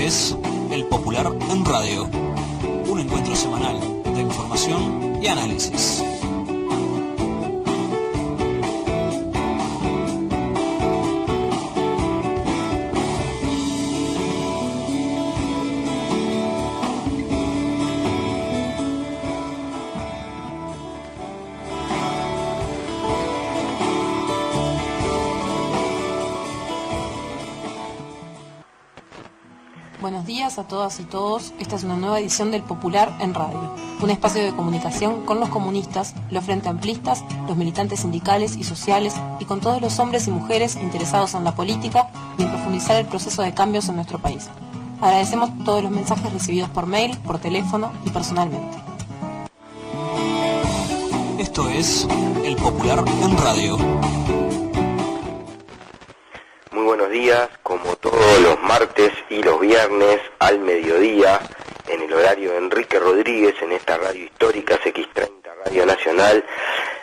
es El Popular en Radio, un encuentro semanal de información y análisis. Buenos días a todas y todos. Esta es una nueva edición del Popular en Radio, un espacio de comunicación con los comunistas, los frente amplistas, los militantes sindicales y sociales y con todos los hombres y mujeres interesados en la política y en profundizar el proceso de cambios en nuestro país. Agradecemos todos los mensajes recibidos por mail, por teléfono y personalmente. Esto es El Popular en Radio. Muy buenos días, como todos los martes y los viernes al mediodía, en el horario de Enrique Rodríguez, en esta radio histórica CX30 Radio Nacional,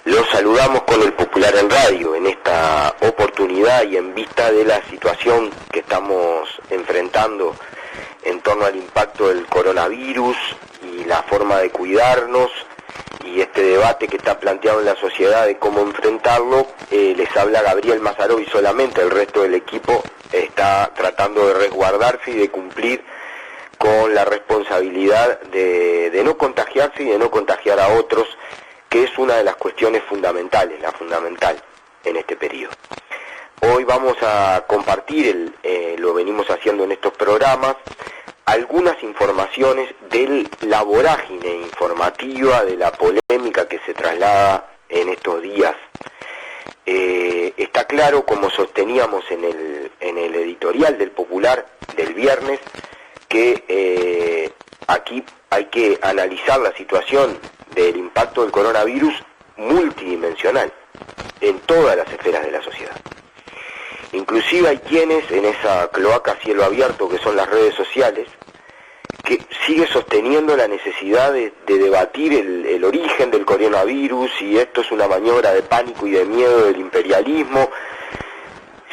los saludamos con El Popular en Radio, en esta oportunidad y en vista de la situación que estamos enfrentando en torno al impacto del coronavirus y la forma de cuidarnos, y este debate que está planteado en la sociedad de cómo enfrentarlo. Les habla Gabriel Mazaró y solamente el resto del equipo está tratando de resguardarse y de cumplir con la responsabilidad de no contagiarse y de no contagiar a otros, que es una de las cuestiones fundamentales, la fundamental en este periodo. Hoy vamos a compartir, lo venimos haciendo en estos programas, algunas informaciones de la vorágine informativa, de la polémica que se traslada en estos días. Está claro, como sosteníamos en el editorial del Popular del viernes, que aquí hay que analizar la situación del impacto del coronavirus multidimensional en todas las esferas de la sociedad. Inclusive hay quienes en esa cloaca a cielo abierto que son las redes sociales, que sigue sosteniendo la necesidad de debatir el origen del coronavirus, si esto es una maniobra de pánico y de miedo del imperialismo,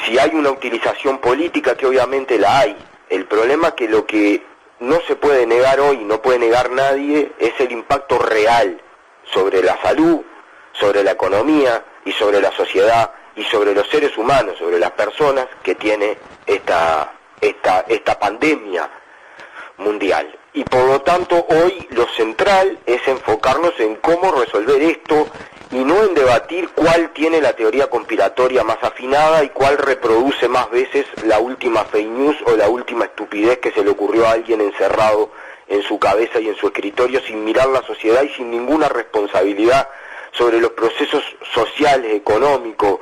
si hay una utilización política, que obviamente la hay. El problema es que lo que no se puede negar hoy, no puede negar nadie, es el impacto real sobre la salud, sobre la economía y sobre la sociedad y sobre los seres humanos, sobre las personas que tiene esta pandemia mundial. Y por lo tanto hoy lo central es enfocarnos en cómo resolver esto y no en debatir cuál tiene la teoría conspiratoria más afinada y cuál reproduce más veces la última fake news o la última estupidez que se le ocurrió a alguien encerrado en su cabeza y en su escritorio sin mirar la sociedad y sin ninguna responsabilidad sobre los procesos sociales, económicos,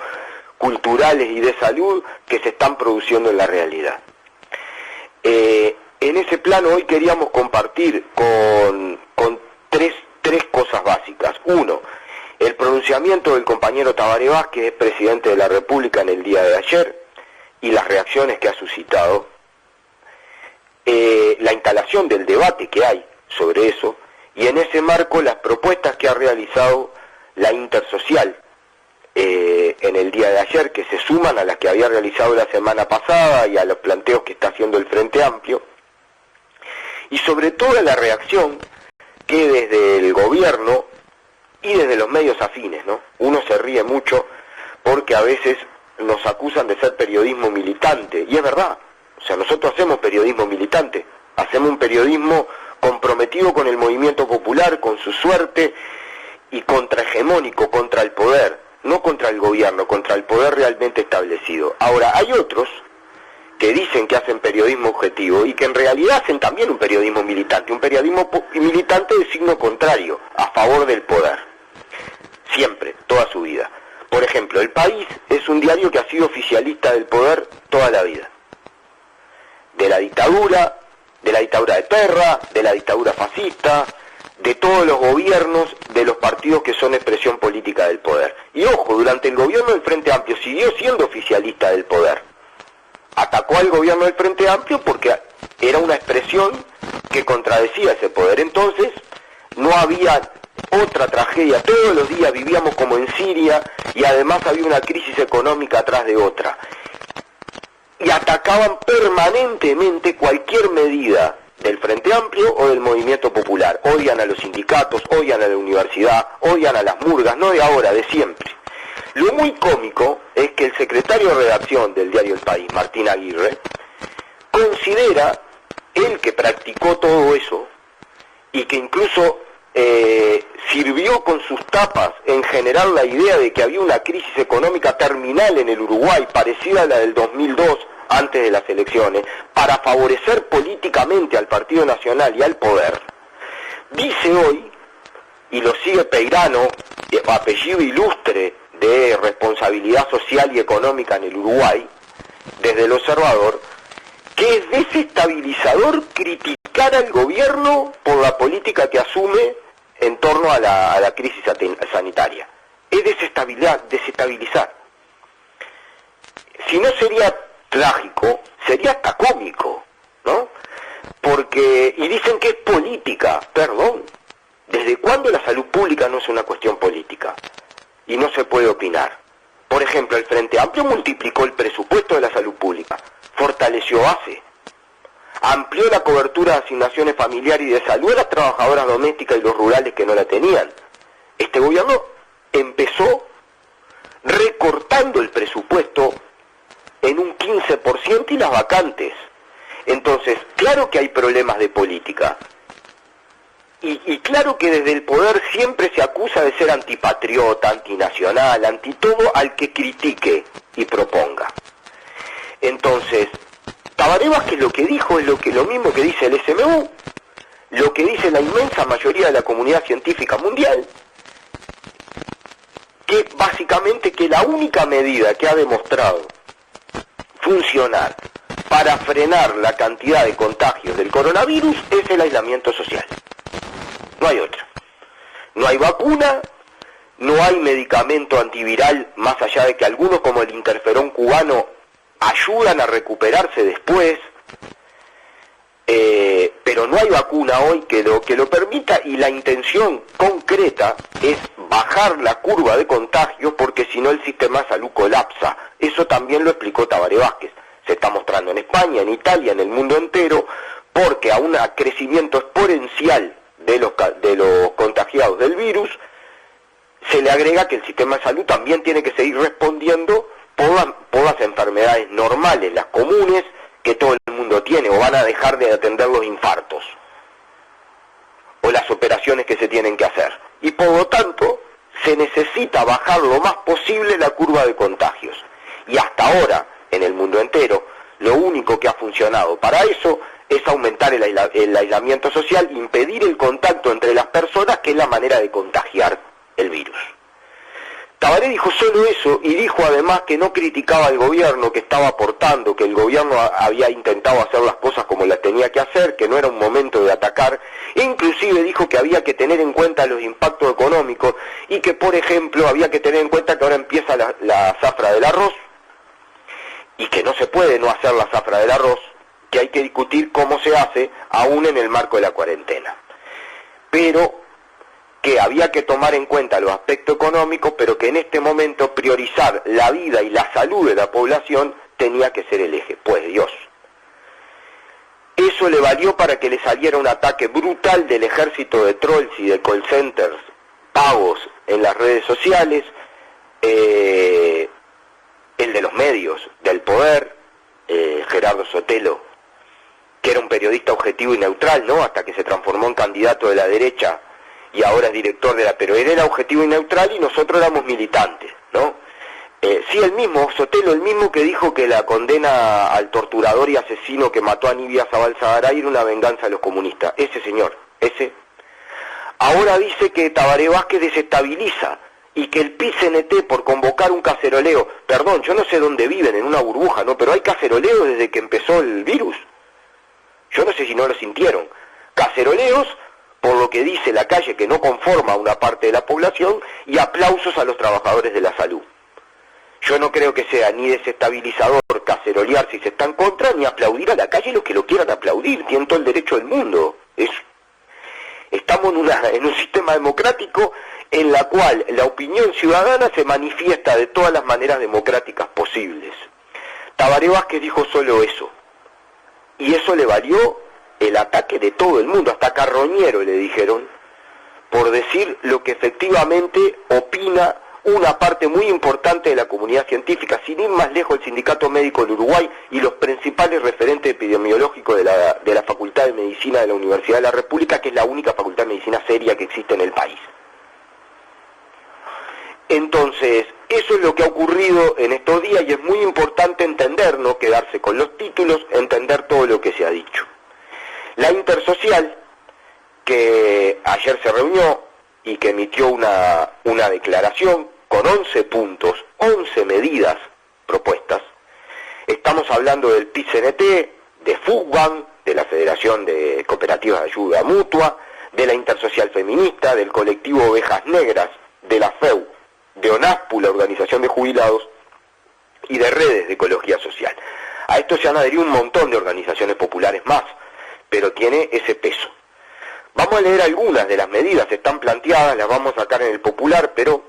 culturales y de salud que se están produciendo en la realidad. En ese plano hoy queríamos compartir con tres cosas básicas. Uno, el pronunciamiento del compañero Tabaré Vázquez, presidente de la República, en el día de ayer, y las reacciones que ha suscitado, la instalación del debate que hay sobre eso, y en ese marco las propuestas que ha realizado la Intersocial en el día de ayer, que se suman a las que había realizado la semana pasada y a los planteos que está haciendo el Frente Amplio, y sobre todo la reacción que desde el gobierno y desde los medios afines, ¿no? Uno se ríe mucho porque a veces nos acusan de ser periodismo militante, y es verdad, o sea, nosotros hacemos periodismo militante, hacemos un periodismo comprometido con el movimiento popular, con su suerte, y contrahegemónico, contra el poder, no contra el gobierno, contra el poder realmente establecido. Ahora, hay otros que dicen que hacen periodismo objetivo y que en realidad hacen también un periodismo militante de signo contrario, a favor del poder, siempre, toda su vida. Por ejemplo, El País es un diario que ha sido oficialista del poder toda la vida, de la dictadura de Terra, de la dictadura fascista, de todos los gobiernos, de los partidos que son expresión política del poder. Y ojo, durante el gobierno del Frente Amplio siguió siendo oficialista del poder. Atacó al gobierno del Frente Amplio porque era una expresión que contradecía ese poder. Entonces, no había otra tragedia. Todos los días vivíamos como en Siria y además había una crisis económica atrás de otra. y atacaban permanentemente cualquier medida del Frente Amplio o del Movimiento Popular. Odian a los sindicatos, odian a la universidad, odian a las murgas, no de ahora, de siempre. Lo muy cómico es que el secretario de redacción del diario El País, Martín Aguirre, considera, él que practicó todo eso, y que incluso sirvió con sus tapas en generar la idea de que había una crisis económica terminal en el Uruguay, parecida a la del 2002, antes de las elecciones, para favorecer políticamente al Partido Nacional y al poder, dice hoy, y lo sigue Peirano, apellido ilustre de responsabilidad social y económica en el Uruguay, desde El Observador, que es desestabilizador criticar al gobierno por la política que asume en torno a la crisis sanitaria. Es desestabilizar. Si no sería trágico, sería hasta cómico, ¿no? Porque, y dicen que es política, perdón, ¿desde cuándo la salud pública no es una cuestión política? Y no se puede opinar. Por ejemplo, el Frente Amplio multiplicó el presupuesto de la salud pública, fortaleció ACE, amplió la cobertura de asignaciones familiares y de salud a las trabajadoras domésticas y los rurales que no la tenían. Este gobierno empezó recortando el presupuesto en un 15% y las vacantes. Entonces, claro que hay problemas de política. Y claro que desde el poder siempre se acusa de ser antipatriota, antinacional, anti todo al que critique y proponga. Entonces, Tabaré Vázquez lo que dijo es lo mismo que dice el SMU, lo que dice la inmensa mayoría de la comunidad científica mundial, que básicamente que la única medida que ha demostrado funcionar para frenar la cantidad de contagios del coronavirus es el aislamiento social. No hay otra. No hay vacuna, no hay medicamento antiviral, más allá de que algunos como el interferón cubano ayudan a recuperarse después, pero no hay vacuna hoy que lo permita, y la intención concreta es bajar la curva de contagios, porque si no el sistema de salud colapsa. Eso también lo explicó Tabaré Vázquez. Se está mostrando en España, en Italia, en el mundo entero, porque a un crecimiento exponencial de los contagiados del virus, se le agrega que el sistema de salud también tiene que seguir respondiendo por las enfermedades normales, las comunes, que todo el mundo tiene, o van a dejar de atender los infartos, o las operaciones que se tienen que hacer. Y por lo tanto, se necesita bajar lo más posible la curva de contagios. Y hasta ahora, en el mundo entero, lo único que ha funcionado para eso es aumentar el aislamiento social, impedir el contacto entre las personas, que es la manera de contagiar el virus. Tabaré dijo solo eso, y dijo además que no criticaba al gobierno, que estaba aportando, que el gobierno había intentado hacer las cosas como las tenía que hacer, que no era un momento de atacar, e inclusive dijo que había que tener en cuenta los impactos económicos, y que por ejemplo había que tener en cuenta que ahora empieza la zafra del arroz, y que no se puede no hacer la zafra del arroz, que hay que discutir cómo se hace aún en el marco de la cuarentena. Pero que había que tomar en cuenta los aspectos económicos, pero que en este momento priorizar la vida y la salud de la población tenía que ser el eje. Pues Dios. Eso le valió para que le saliera un ataque brutal del ejército de trolls y de call centers pagos en las redes sociales, el de los medios, del poder, Gerardo Sotelo, que era un periodista objetivo y neutral, ¿no? Hasta que se transformó en candidato de la derecha y ahora es director de pero él era objetivo y neutral y nosotros éramos militantes, ¿no? Sí, el mismo, Sotelo, el mismo que dijo que la condena al torturador y asesino que mató a Nibia Zabal Sagaray era una venganza de los comunistas. Ese señor, ese. Ahora dice que Tabaré Vázquez desestabiliza y que el PIT-CNT por convocar un caceroleo, perdón, yo no sé dónde viven, en una burbuja, ¿no? Pero hay caceroleos desde que empezó el virus. Yo no sé si no lo sintieron. Caceroleos por lo que dice la calle, que no conforma a una parte de la población, y aplausos a los trabajadores de la salud. Yo no creo que sea ni desestabilizador cacerolear si se está en contra, ni aplaudir a la calle los que lo quieran aplaudir, tienen todo el derecho del mundo. Estamos en un sistema democrático en la cual la opinión ciudadana se manifiesta de todas las maneras democráticas posibles. Tabaré Vázquez dijo solo eso, y eso le valió el ataque de todo el mundo, hasta Carroñero le dijeron, por decir lo que efectivamente opina una parte muy importante de la comunidad científica, sin ir más lejos el Sindicato Médico del Uruguay y los principales referentes epidemiológicos de la Facultad de Medicina de la Universidad de la República, que es la única facultad de medicina seria que existe en el país. Entonces, eso es lo que ha ocurrido en estos días y es muy importante entender, no quedarse con los títulos, entender todo lo que se ha dicho. La Intersocial, que ayer se reunió y que emitió una declaración con 11 puntos, 11 medidas propuestas. Estamos hablando del PIT-CNT, de FUCBAN, de la Federación de Cooperativas de Ayuda Mutua, de la Intersocial Feminista, del colectivo Ovejas Negras, de la FEU, de ONASPU, la Organización de Jubilados, y de Redes de Ecología Social. A esto se han adherido un montón de organizaciones populares más, pero tiene ese peso. Vamos a leer algunas de las medidas, están planteadas, las vamos a sacar en el Popular, pero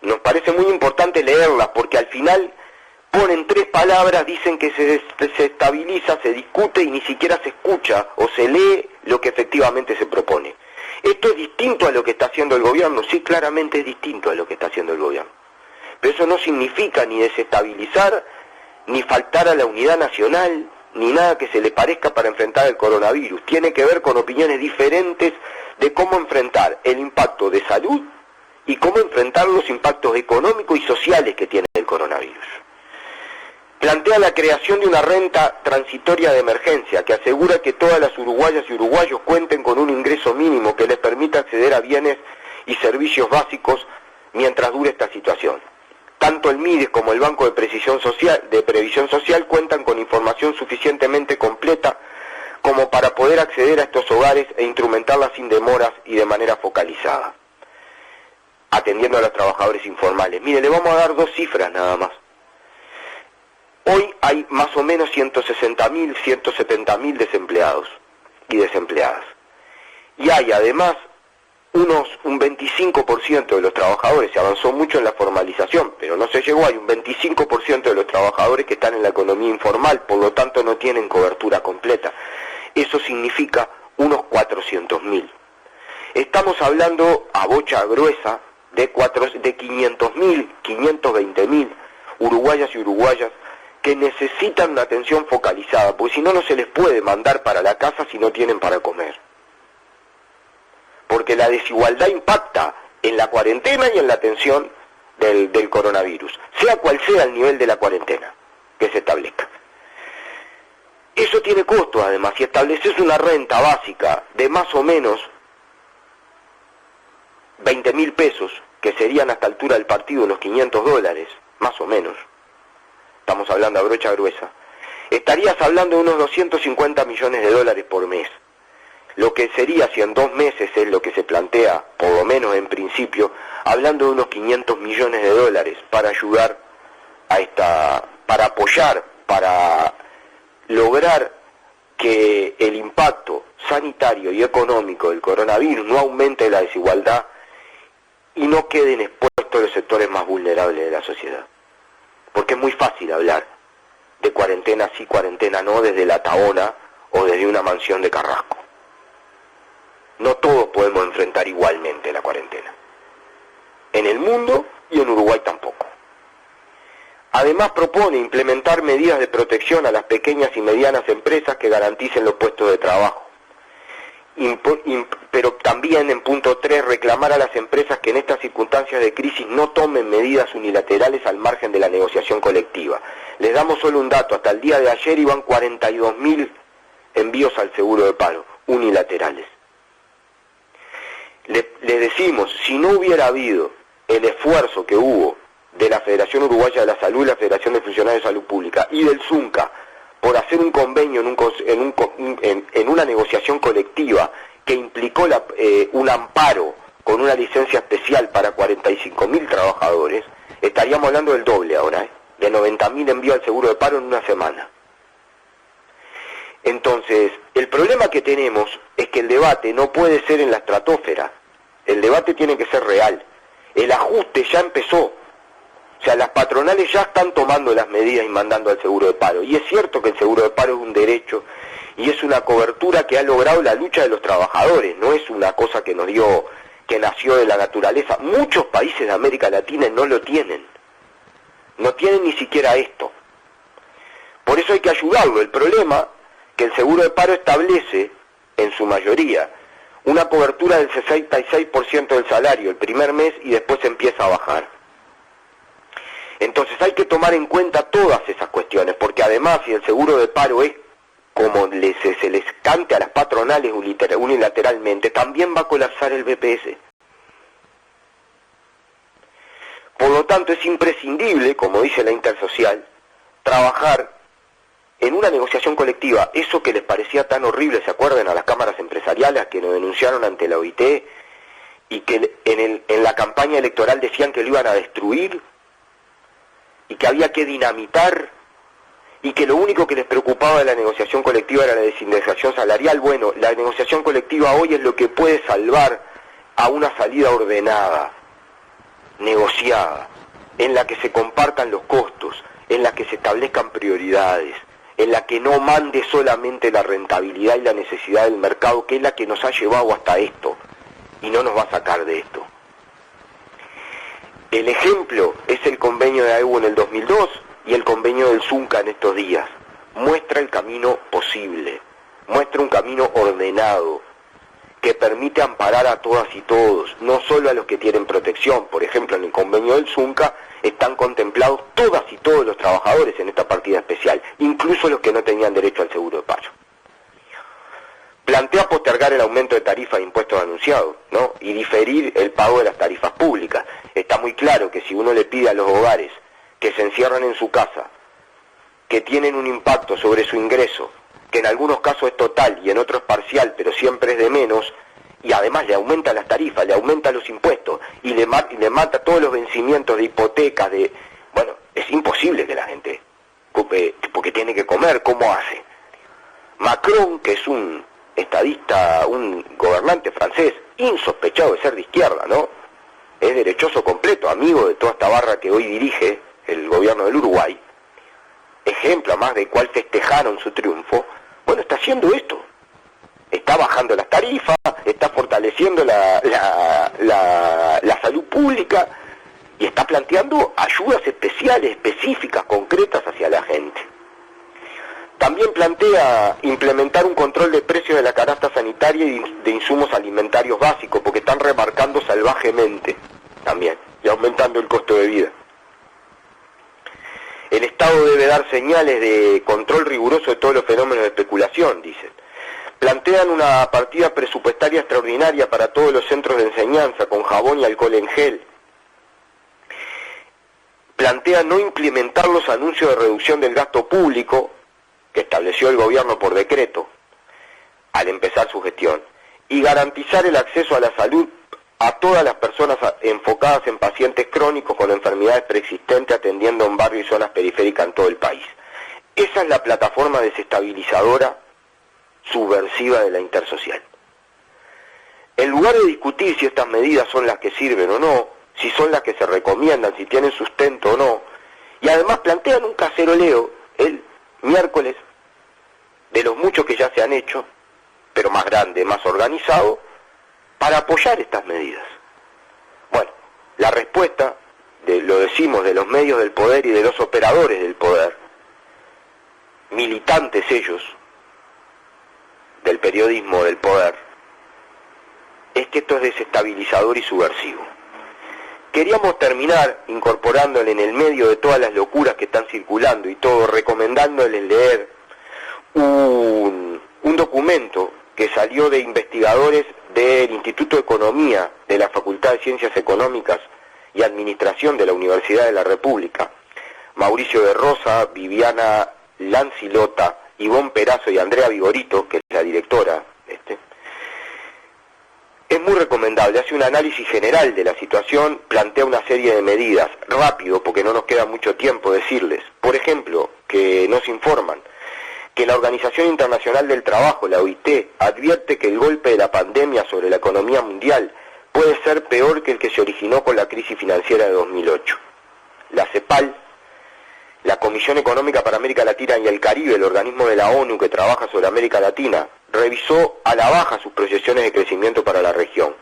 nos parece muy importante leerlas, porque al final ponen 3 palabras, dicen que se estabiliza, se discute y ni siquiera se escucha o se lee lo que efectivamente se propone. ¿Esto es distinto a lo que está haciendo el gobierno? Sí, claramente es distinto a lo que está haciendo el gobierno. Pero eso no significa ni desestabilizar, ni faltar a la unidad nacional, ni nada que se le parezca para enfrentar el coronavirus. Tiene que ver con opiniones diferentes de cómo enfrentar el impacto de salud y cómo enfrentar los impactos económicos y sociales que tiene el coronavirus. Plantea la creación de una renta transitoria de emergencia que asegura que todas las uruguayas y uruguayos cuenten con un ingreso mínimo que les permita acceder a bienes y servicios básicos mientras dure esta situación. Tanto el MIDES como el Banco de Previsión Social cuentan con información suficientemente completa como para poder acceder a estos hogares e instrumentarla sin demoras y de manera focalizada, atendiendo a los trabajadores informales. Mire, le vamos a dar 2 cifras nada más. Hoy hay más o menos 160.000, 170.000 desempleados y desempleadas. Y hay además un 25% de los trabajadores, se avanzó mucho en la formalización, pero no se llegó, hay un 25% de los trabajadores que están en la economía informal, por lo tanto no tienen cobertura completa. Eso significa unos 400.000. Estamos hablando a bocha gruesa de 500.000, 520.000 uruguayas y uruguayas que necesitan una atención focalizada, porque si no, no se les puede mandar para la casa si no tienen para comer. Porque la desigualdad impacta en la cuarentena y en la atención del coronavirus, sea cual sea el nivel de la cuarentena que se establezca. Eso tiene costo además, si estableces una renta básica de más o menos 20.000 pesos, que serían a esta altura del partido unos $500, más o menos, estamos hablando a brocha gruesa, estarías hablando de unos $250 millones por mes. Lo que sería, si en 2 meses es lo que se plantea, por lo menos en principio, hablando de unos $500 millones para ayudar a para apoyar, para lograr que el impacto sanitario y económico del coronavirus no aumente la desigualdad y no queden expuestos los sectores más vulnerables de la sociedad. Porque es muy fácil hablar de cuarentena sí, cuarentena no, desde la Tahona o desde una mansión de Carrasco. No todos podemos enfrentar igualmente la cuarentena. En el mundo y en Uruguay tampoco. Además propone implementar medidas de protección a las pequeñas y medianas empresas que garanticen los puestos de trabajo. Pero también en punto 3, reclamar a las empresas que en estas circunstancias de crisis no tomen medidas unilaterales al margen de la negociación colectiva. Les damos solo un dato, hasta el día de ayer iban 42.000 envíos al seguro de paro, unilaterales. Les decimos, si no hubiera habido el esfuerzo que hubo de la Federación Uruguaya de la Salud, la Federación de Funcionarios de Salud Pública y del ZUNCA por hacer un convenio en una negociación colectiva que implicó un amparo con una licencia especial para 45.000 trabajadores, estaríamos hablando del doble ahora, de 90.000 envíos al seguro de paro en una semana. Entonces, el problema que tenemos es que el debate no puede ser en la estratosfera, el debate tiene que ser real. El ajuste ya empezó, o sea, sea, las patronales ya están tomando las medidas y mandando al seguro de paro. Y es cierto que el seguro de paro es un derecho y es una cobertura que ha logrado la lucha de los trabajadores, no es una cosa que nació de la naturaleza. Muchos países de América Latina no lo tienen. No tienen ni siquiera esto. Por eso hay que ayudarlo. El problema que el seguro de paro establece, en su mayoría, una cobertura del 66% del salario el primer mes y después empieza a bajar. Entonces hay que tomar en cuenta todas esas cuestiones, porque además si el seguro de paro es como se les cante a las patronales unilateralmente, también va a colapsar el BPS. Por lo tanto es imprescindible, como dice la Intersocial, trabajar en una negociación colectiva. Eso que les parecía tan horrible, ¿se acuerdan? A las cámaras empresariales que nos denunciaron ante la OIT y que en la campaña electoral decían que lo iban a destruir y que había que dinamitar y que lo único que les preocupaba de la negociación colectiva era la desindexación salarial. Bueno, la negociación colectiva hoy es lo que puede salvar a una salida ordenada, negociada, en la que se compartan los costos, en la que se establezcan prioridades, en la que no mande solamente la rentabilidad y la necesidad del mercado, que es la que nos ha llevado hasta esto y no nos va a sacar de esto. El ejemplo es el convenio de AEU en el 2002 y el convenio del Zunca en estos días. Muestra el camino posible, muestra un camino ordenado, que permite amparar a todas y todos, no solo a los que tienen protección. Por ejemplo, en el convenio del Zunca están contemplados todas y todos los trabajadores en esta partida especial, incluso los que no tenían derecho al seguro de paro. Plantea postergar el aumento de tarifas de impuestos anunciados, ¿no? Y diferir el pago de las tarifas públicas. Está muy claro que si uno le pide a los hogares que se encierran en su casa, que tienen un impacto sobre su ingreso, que en algunos casos es total y en otros parcial, pero siempre es de menos, y además le aumenta las tarifas, le aumenta los impuestos, y le mata todos los vencimientos de hipotecas, bueno, es imposible que la gente, porque tiene que comer, ¿cómo hace? Macron, que es un estadista, un gobernante francés, insospechado de ser de izquierda, ¿no? Es derechoso completo, amigo de toda esta barra que hoy dirige el gobierno del Uruguay, ejemplo más de cuál festejaron su triunfo. Bueno, está haciendo esto, está bajando las tarifas, está fortaleciendo la salud pública y está planteando ayudas especiales, específicas, concretas hacia la gente. También plantea implementar un control de precios de la canasta sanitaria y de insumos alimentarios básicos, porque están remarcando salvajemente también y aumentando el costo de vida. El Estado debe dar señales de control riguroso de todos los fenómenos de especulación, dicen. Plantean una partida presupuestaria extraordinaria para todos los centros de enseñanza, con jabón y alcohol en gel. Plantean no implementar los anuncios de reducción del gasto público que estableció el gobierno por decreto al empezar su gestión, y garantizar el acceso a la salud a todas las personas enfocadas en pacientes crónicos con enfermedades preexistentes, atendiendo en barrios y zonas periféricas en todo el país. Esa es la plataforma desestabilizadora, subversiva de la Intersocial. En lugar de discutir si estas medidas son las que sirven o no, si son las que se recomiendan, si tienen sustento o no, y además plantean un caceroleo el miércoles de los muchos que ya se han hecho, pero más grande, más organizado, para apoyar estas medidas. Bueno, la respuesta, lo decimos, de los medios del poder y de los operadores del poder, militantes ellos, del periodismo del poder, es que esto es desestabilizador y subversivo. Queríamos terminar incorporándole en el medio de todas las locuras que están circulando y todo, recomendándoles leer un documento que salió de investigadores del Instituto de Economía de la Facultad de Ciencias Económicas y Administración de la Universidad de la República, Mauricio de Rosa, Viviana Lancilota, Ivonne Perazo y Andrea Vigorito, que es la directora. Es muy recomendable, hace un análisis general de la situación, plantea una serie de medidas, rápido porque no nos queda mucho tiempo decirles. Por ejemplo, que nos informan que la Organización Internacional del Trabajo, la OIT, advierte que el golpe de la pandemia sobre la economía mundial puede ser peor que el que se originó con la crisis financiera de 2008. la CEPAL, la Comisión Económica para América Latina y el Caribe, el organismo de la ONU que trabaja sobre América Latina, revisó a la baja sus proyecciones de crecimiento para la región.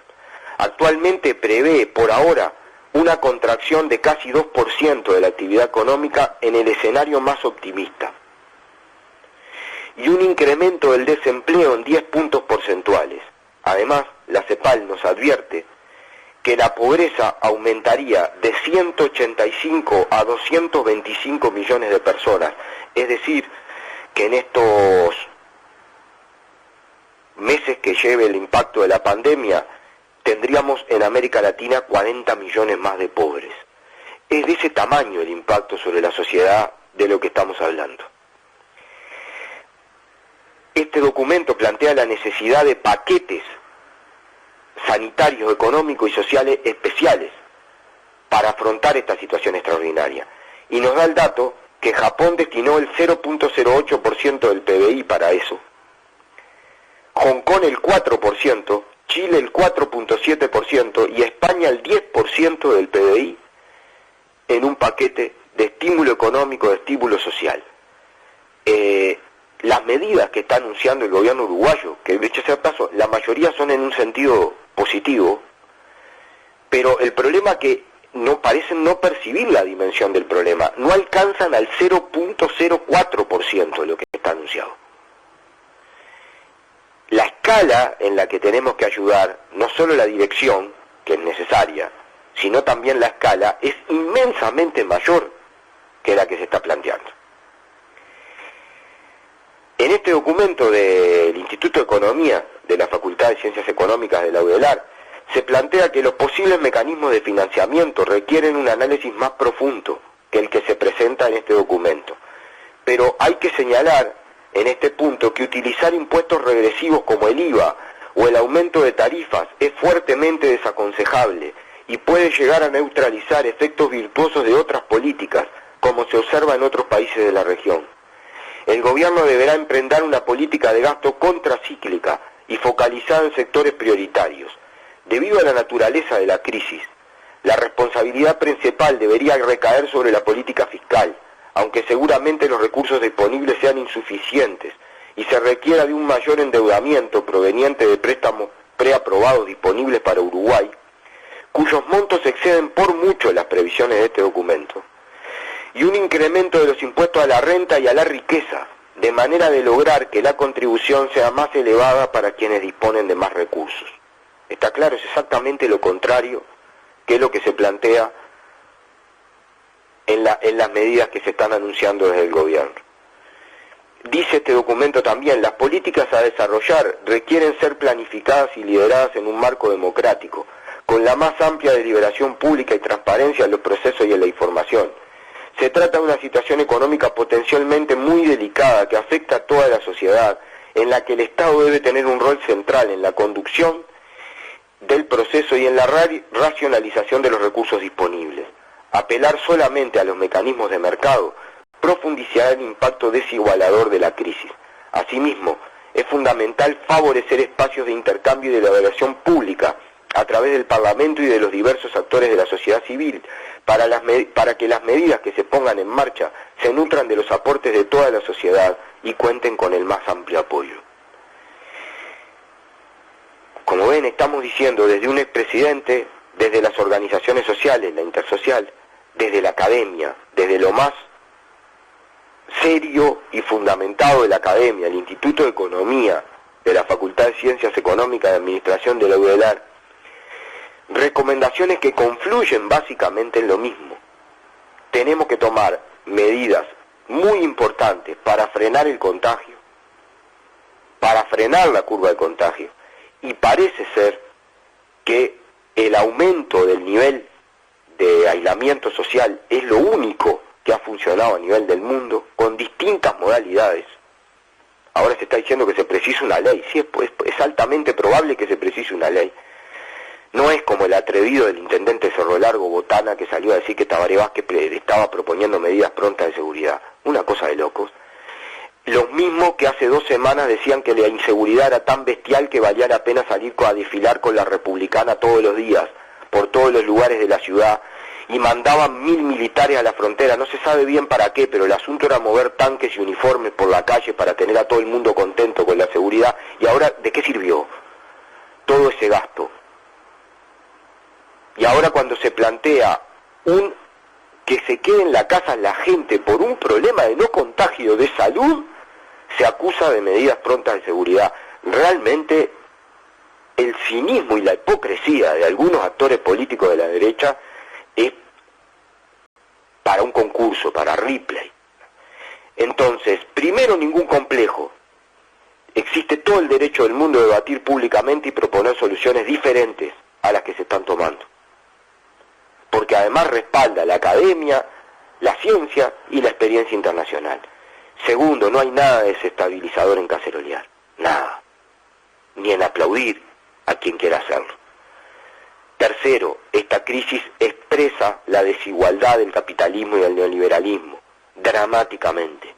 Actualmente prevé, por ahora, una contracción de casi 2% de la actividad económica en el escenario más optimista, y un incremento del desempleo en 10 puntos porcentuales. Además, la CEPAL nos advierte que la pobreza aumentaría de 185 a 225 millones de personas, es decir, que en estos meses que lleve el impacto de la pandemia, tendríamos en América Latina 40 millones más de pobres. Es de ese tamaño el impacto sobre la sociedad de lo que estamos hablando. Este documento plantea la necesidad de paquetes sanitarios, económicos y sociales especiales para afrontar esta situación extraordinaria. Y nos da el dato que Japón destinó el 0.08% del PBI para eso, Hong Kong el 4%, Chile el 4.7% y España el 10% del PBI en un paquete de estímulo económico, de estímulo social. Las medidas que está anunciando el gobierno uruguayo, que de hecho sea paso, la mayoría son en un sentido positivo, pero el problema es que no parecen no percibir la dimensión del problema, no alcanzan al 0.04% de lo que está anunciado. La escala en la que tenemos que ayudar, no solo la dirección, que es necesaria, sino también la escala, es inmensamente mayor que la que se está planteando. En este documento del Instituto de Economía de la Facultad de Ciencias Económicas de la UDELAR, se plantea que los posibles mecanismos de financiamiento requieren un análisis más profundo que el que se presenta en este documento. Pero hay que señalar en este punto que utilizar impuestos regresivos como el IVA o el aumento de tarifas es fuertemente desaconsejable y puede llegar a neutralizar efectos virtuosos de otras políticas, como se observa en otros países de la región. El gobierno deberá emprender una política de gasto contracíclica y focalizada en sectores prioritarios. Debido a la naturaleza de la crisis, la responsabilidad principal debería recaer sobre la política fiscal, aunque seguramente los recursos disponibles sean insuficientes y se requiera de un mayor endeudamiento proveniente de préstamos preaprobados disponibles para Uruguay, cuyos montos exceden por mucho las previsiones de este documento, y un incremento de los impuestos a la renta y a la riqueza, de manera de lograr que la contribución sea más elevada para quienes disponen de más recursos. Está claro, es exactamente lo contrario que es lo que se plantea en las medidas que se están anunciando desde el gobierno. Dice este documento también, las políticas a desarrollar requieren ser planificadas y lideradas en un marco democrático, con la más amplia deliberación pública y transparencia en los procesos y en la información. Se trata de una situación económica potencialmente muy delicada que afecta a toda la sociedad, en la que el Estado debe tener un rol central en la conducción del proceso y en la racionalización de los recursos disponibles. Apelar solamente a los mecanismos de mercado profundizará el impacto desigualador de la crisis. Asimismo, es fundamental favorecer espacios de intercambio y de elaboración pública a través del Parlamento y de los diversos actores de la sociedad civil, para que las medidas que se pongan en marcha se nutran de los aportes de toda la sociedad y cuenten con el más amplio apoyo. Como ven, estamos diciendo desde un expresidente, desde las organizaciones sociales, la intersocial, desde la academia, desde lo más serio y fundamentado de la academia, el Instituto de Economía de la Facultad de Ciencias Económicas y Administración de la UDELAR, recomendaciones que confluyen básicamente en lo mismo. Tenemos que tomar medidas muy importantes para frenar el contagio, para frenar la curva de contagio, y parece ser que el aumento del nivel de aislamiento social es lo único que ha funcionado a nivel del mundo, con distintas modalidades. Ahora se está diciendo que se precisa una ley. Sí, es altamente probable que se precise una ley. No es como el atrevido del intendente de Cerro Largo, Botana, que salió a decir que Tabaré Vázquez estaba proponiendo medidas prontas de seguridad. Una cosa de locos. Los mismos que hace 2 semanas decían que la inseguridad era tan bestial que valía la pena salir a desfilar con la Republicana todos los días, por todos los lugares de la ciudad, y mandaban 1000 militares a la frontera, no se sabe bien para qué, pero el asunto era mover tanques y uniformes por la calle para tener a todo el mundo contento con la seguridad. Y ahora, ¿de qué sirvió todo ese gasto? Y ahora cuando se plantea que se quede en la casa la gente por un problema de no contagio de salud, se acusa de medidas prontas de seguridad. Realmente el cinismo y la hipocresía de algunos actores políticos de la derecha es para un concurso, para Ripley. Entonces, primero, ningún complejo. Existe todo el derecho del mundo de debatir públicamente y proponer soluciones diferentes a las que se están tomando. Porque además respalda la academia, la ciencia y la experiencia internacional. Segundo, no hay nada desestabilizador en cacerolear. Nada. Ni en aplaudir a quien quiera hacerlo. Tercero, esta crisis expresa la desigualdad del capitalismo y del neoliberalismo, dramáticamente,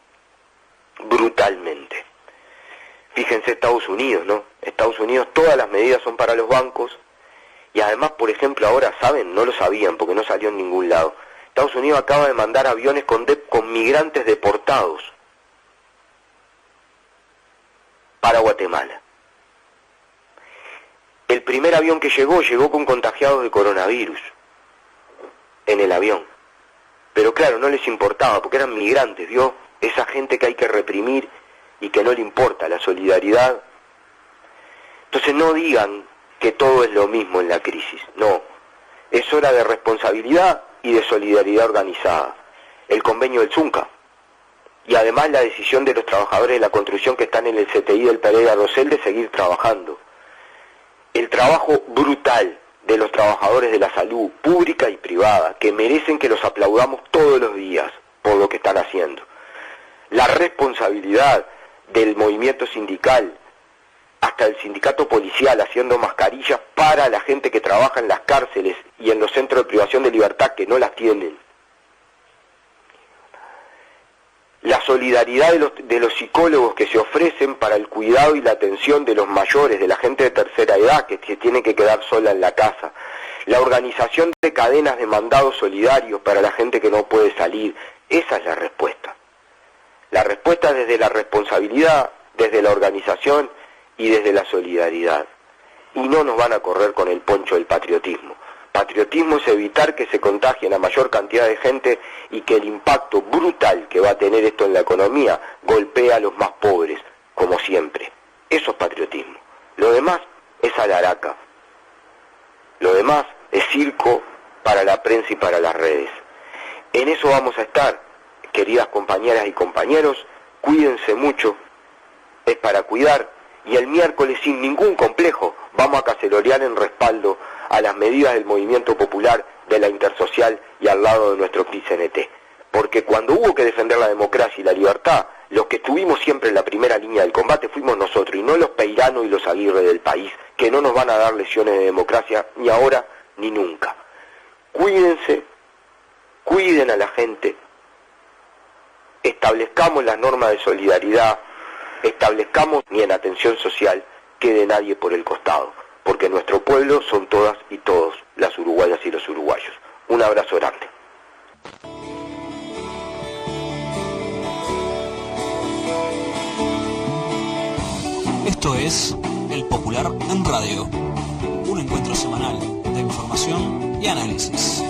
brutalmente. Fíjense Estados Unidos, ¿no? Estados Unidos, todas las medidas son para los bancos, y además, por ejemplo, ahora, ¿saben? No lo sabían porque no salió en ningún lado. Estados Unidos acaba de mandar aviones con migrantes deportados para Guatemala. El primer avión que llegó con contagiados de coronavirus en el avión. Pero claro, no les importaba porque eran migrantes, ¿vio? Esa gente que hay que reprimir y que no le importa la solidaridad. Entonces no digan que todo es lo mismo en la crisis, no. Es hora de responsabilidad y de solidaridad organizada. El convenio del Zunca. Y además la decisión de los trabajadores de la construcción que están en el CTI del Pereira Rosell de seguir trabajando. El trabajo brutal de los trabajadores de la salud pública y privada, que merecen que los aplaudamos todos los días por lo que están haciendo. La responsabilidad del movimiento sindical, hasta el sindicato policial haciendo mascarillas para la gente que trabaja en las cárceles y en los centros de privación de libertad que no las tienen. La solidaridad de los psicólogos que se ofrecen para el cuidado y la atención de los mayores, de la gente de tercera edad que se tiene que quedar sola en la casa. La organización de cadenas de mandados solidarios para la gente que no puede salir. Esa es la respuesta. La respuesta desde la responsabilidad, desde la organización y desde la solidaridad. Y no nos van a correr con el poncho del patriotismo. Patriotismo es evitar que se contagie la mayor cantidad de gente y que el impacto brutal que va a tener esto en la economía golpee a los más pobres, como siempre. Eso es patriotismo. Lo demás es alaraca. Lo demás es circo para la prensa y para las redes. En eso vamos a estar, queridas compañeras y compañeros. Cuídense mucho, es para cuidar. Y el miércoles, sin ningún complejo, vamos a cacerolear en respaldo a las medidas del movimiento popular, de la Intersocial y al lado de nuestro PIT-CNT. Porque cuando hubo que defender la democracia y la libertad, los que estuvimos siempre en la primera línea del combate fuimos nosotros, y no los Peirano y los Aguirre del país, que no nos van a dar lecciones de democracia ni ahora ni nunca. Cuídense, cuiden a la gente, establezcamos las normas de solidaridad, establezcamos ni en atención social quede nadie por el costado, porque nuestro pueblo son todas y todos, las uruguayas y los uruguayos. Un abrazo grande. Esto es El Popular en Radio, un encuentro semanal de información y análisis.